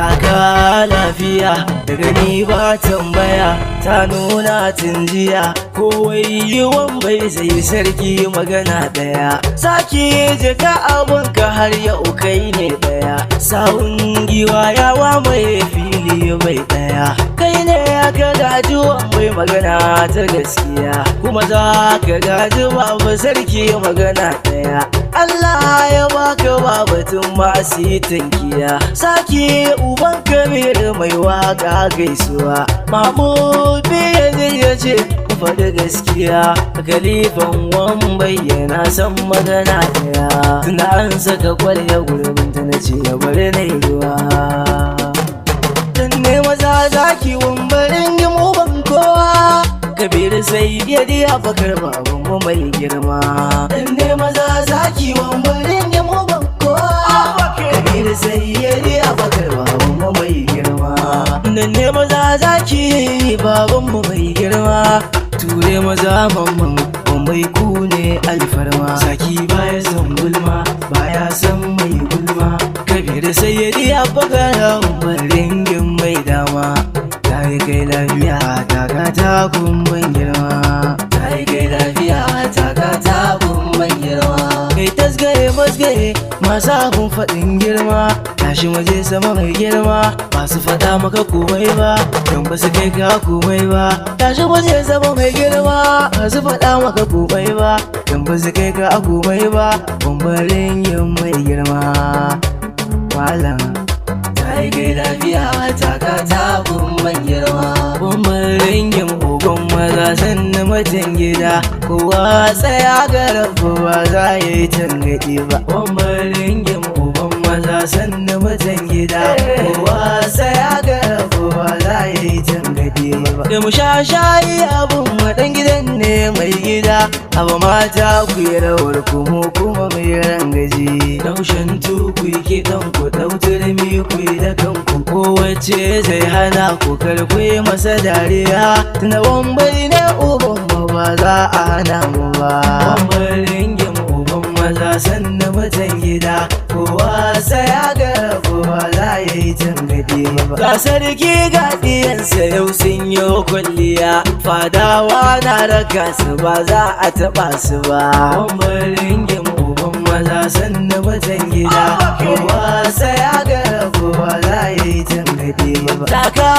taka lafiya da gani ba tambaya ta nuna tunjiya kowai yiwon bai zai sarki magana daya sake jika abunka har yau kai ne daya sawun giwa yawa mai fili bai daya kai ne ka gaji mai magana ta gaskiya kuma za ka gaji babu sarki magana daya Allah ya baka babatun masu tankiya sake uban kabir mai waka gaisuwa Mahmud ya ce faɗi gaskiya kalifan wan bayyana san magana daya tunda an saka kwarya gurbin ta nace ya bari na ruwa dan ne maza zaki wambarin mu ban kowa kabir sai ya diya bakar baban mu mai girma dan ne maza zaki wambarin mu ban kowa kabir sai ya diya bakar baban mu mai girma dan ne maza zaki baban mu mai girma ture maza mamman mai ku ne alfarma saki baya san gulma baya san mai gulma kabir sayyidi abagara ringin mai dama tayi kai lafiya taka ta gumban girma tayi kai lafiya taka ta gumban girma kai tasgare masgare masu abun faɗin girma tashi waje sama mai girma masu faɗa maka komai ba don ba su kai ka komai ba tashi waje sama mai girma masu faɗa maka komai ba don ba su kai ka komai ba bambarin yin mai girma malam tayi kai lafiya taka ta gumban girma bambarin yin ugon maza sannan mutan gida kowa tsaya ga rabu ba za ya yi tangaɗi ba bambarin yin ugon maza sannan mutan gida kowa tsaya ga rabu ba za ya yi tangaɗi ba da mu sha shayi abun maɗan gidan ne mai gida abu mata ku yi rawar kuma mai rangaji daushen ku yi kiɗan ku ɗautar mi ku yi da kanku kowace zai hana ku karɓi masa dariya tuna wambai ne uban mu ba za a hana mu ba wambarin gim uban maza sannan mutan gida kowa saya ga kowa za ya yi tangaɗi ba ga sarki ga ɗiyansa yau sun yi kwalliya fadawa na raka su ba za a taɓa su ba wambarin gim uban maza sannan mutan gida kowa saya ga kowa za ya yi tangaɗi ba taka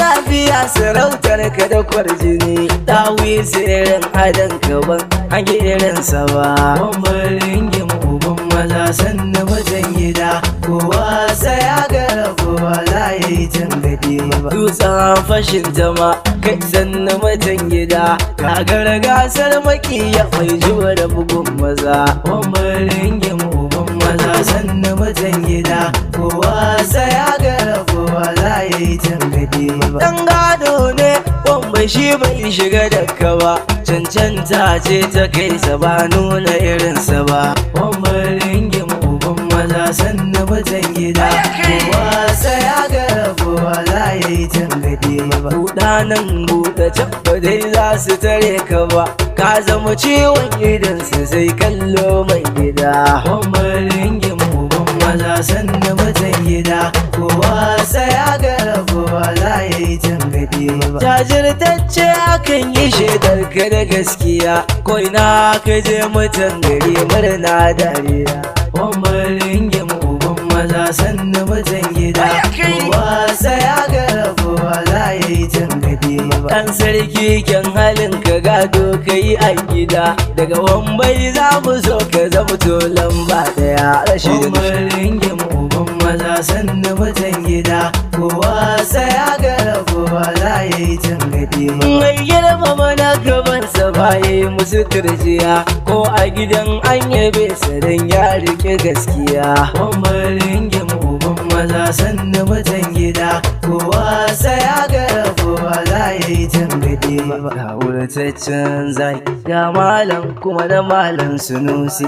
lafiya sarautar ka da kwarjini dawi sirrin adan ka ban hangi irinsa ba wambarin gim uban maza sannan mutan gida kowa saya ga kowa za ya yi tangaɗi ba dutsen fashin jama kai sannan mutan gida kagar gasar makiya mai zuwa da bugun maza wambarin gim uban maza sannan mutan gida kowa saya ga kowa za ya yi tangaɗi ba dan gado ne wambai shi bai shiga dakka ba cancanta ce ta kai sa ba nuna irinsa ba wambarin gim uban maza sannan mutan gida kowa saya ga kowa za ya yi tangaɗi ba buɗa nan buɗe can ba dai za su tare ka ba ka zama ciwon idansu sai kallo mai gida wambarin gim uban maza sannan mutan gida kowa saya ga kowa za ya yi tangaɗi ba jajirtacce akan yi shaidar ka da gaskiya ko ina ka je mutan gari murna dariya wambarin gim uban maza sannan mutan gida kowa saya ga kowa za ya yi tangaɗi ba ɗan sarki kyan halin ka gado ka yi a gida daga wambai za mu zo ka zamto lamba ɗaya wambarin gim uban maza sannan mutan gida kowa saya ga kowa za ya yi tangaɗi ba mai girma mana gabansa ba ya yi musu turjiya ko a gidan an yabe sa dan ya rike gaskiya wambarin gim uban maza sannan mutan gida kowa saya ga kowa za ya yi tangaɗi ba ga wurtaccen zaki ga malam kuma da malam sunusi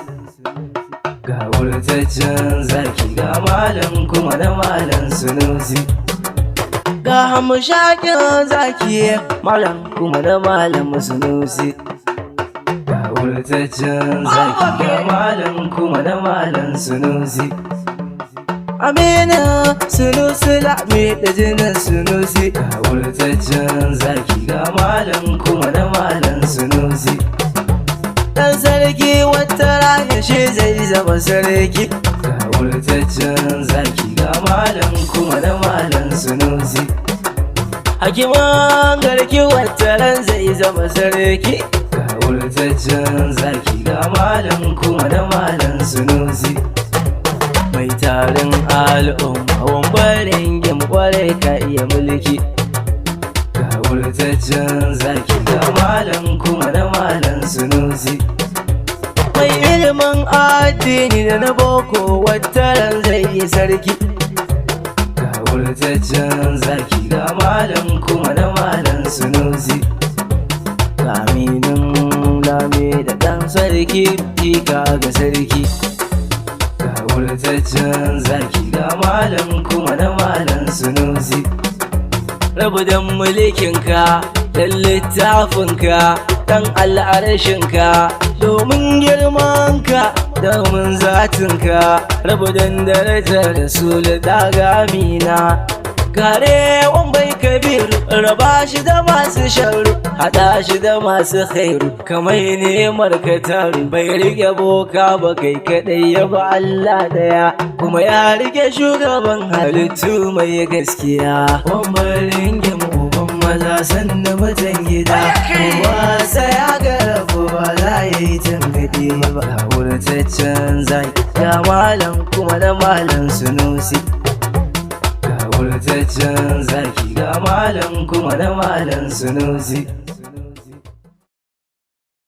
ga wurtaccen zaki ga malam kuma da malam sunusi ga hamshakin zaki malam kuma da malam sunusi ga wurtaccen zaki ga malam kuma da malam sunusi Amina Sunusi lami da jinin Sunusi, ga wurtaccen zaki ga malam kuma na malam Sunusi. Dan sarki wata rana shi zai zama sarki, ga wurtaccen zaki ga malam kuma na malam Sunusi. Hakiman garki wata ran zai zama sarki, ga wurtaccen zaki ga malam kuma na malam Sunusi. Mai tarin al'umma wambarin gim kwarai ka iya mulki, ga wurtaccen zaki ga malam kuma na malam Sunusi. Mai ilimin addini da na boko wataran zai yi sarki, ga wurtaccen zaki ga malam kuma na malam Sunusi. Aminin lame da ɗan sarki jika ga sarki, ga wurtaccen zaki ga malam kuma na malam Sunusi. Rabu dan mulkinka dan littafinka dan al'arshinka, domin girmanka domin zatinka. Rabu dan darajar Rasul daga Amina, kare wambai kabiru, raba shi da masu sharu, hada shi da masu khairu. Kamar nemar ka taru, bai rike boka ba kai kadai ya ba Allah daya, kuma ya rike shugaban halittu mai gaskiya. Wambarin gim uban maza sanna mutan gida, kowa sai ya ga rabu ba za ya yi tangaɗe ba. Wurtaccen zaki ga malam kuma na malam Sunusi, wurtaccen zaki ga malam kuma na malam Sunusi.